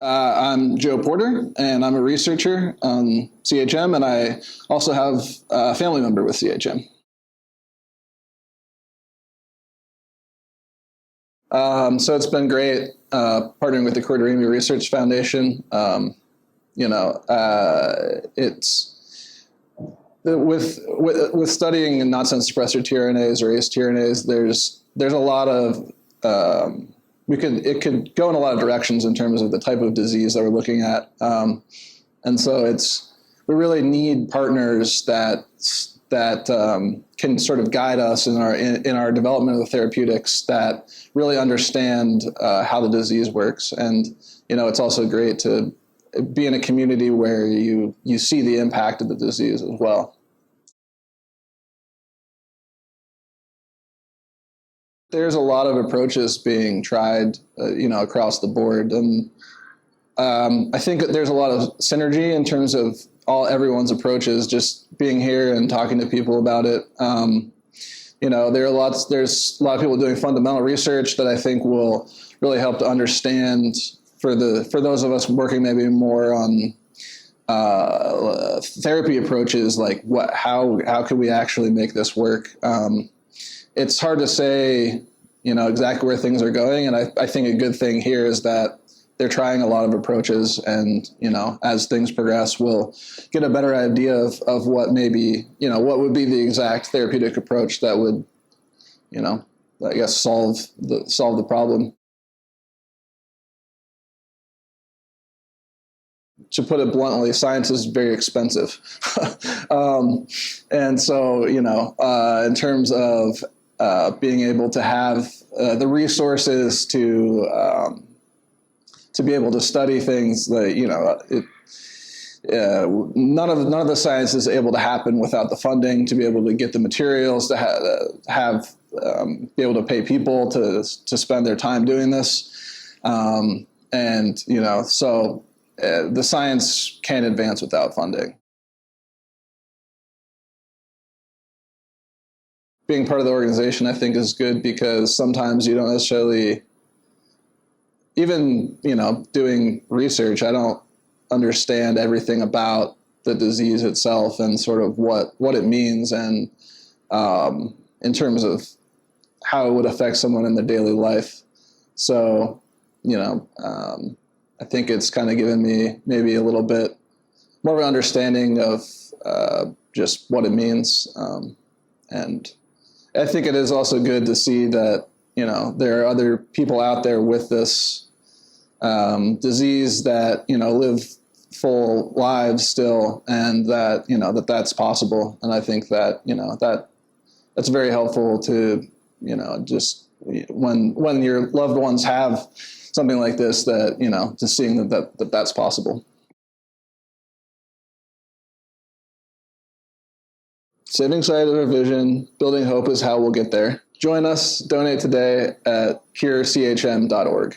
I'm Joe Porter, and I'm a researcher on CHM, and I also have a family member with CHM. So it's been great partnering with the Choroideremia Research Foundation. It's with studying nonsense suppressor tRNAs or ACE tRNAs. There's a lot of it could go in a lot of directions in terms of the type of disease that we're looking at, and so we really need partners that can sort of guide us in our development of the therapeutics that really understand how the disease works. And it's also great to be in a community where you see the impact of the disease as well. There's a lot of approaches being tried, across the board, and I think that there's a lot of synergy in terms of everyone's approaches. Just being here and talking to people about it, there's a lot of people doing fundamental research that I think will really help to understand for those of us working maybe more on therapy approaches, like how can we actually make this work. It's hard to say, exactly where things are going. And I think a good thing here is that they're trying a lot of approaches, and, as things progress, we'll get a better idea of what maybe, what would be the exact therapeutic approach that would, I guess, solve the problem. To put it bluntly, science is very expensive. And so, in terms of being able to have the resources to be able to study things that, none of the science is able to happen without the funding, to be able to get the materials, to be able to pay people to spend their time doing this. So the science can't advance without funding. Being part of the organization, I think, is good, because sometimes you don't necessarily, even, doing research, I don't understand everything about the disease itself and sort of what it means, and in terms of how it would affect someone in their daily life. So, I think it's kind of given me maybe a little bit more of an understanding of just what it means. And I think it is also good to see that, there are other people out there with this disease that, live full lives still, and that, that's possible. And I think that, that's very helpful to, just when your loved ones have something like this, that, just seeing that's possible. Saving sight of our vision, building hope is how we'll get there. Join us, donate today at curechm.org.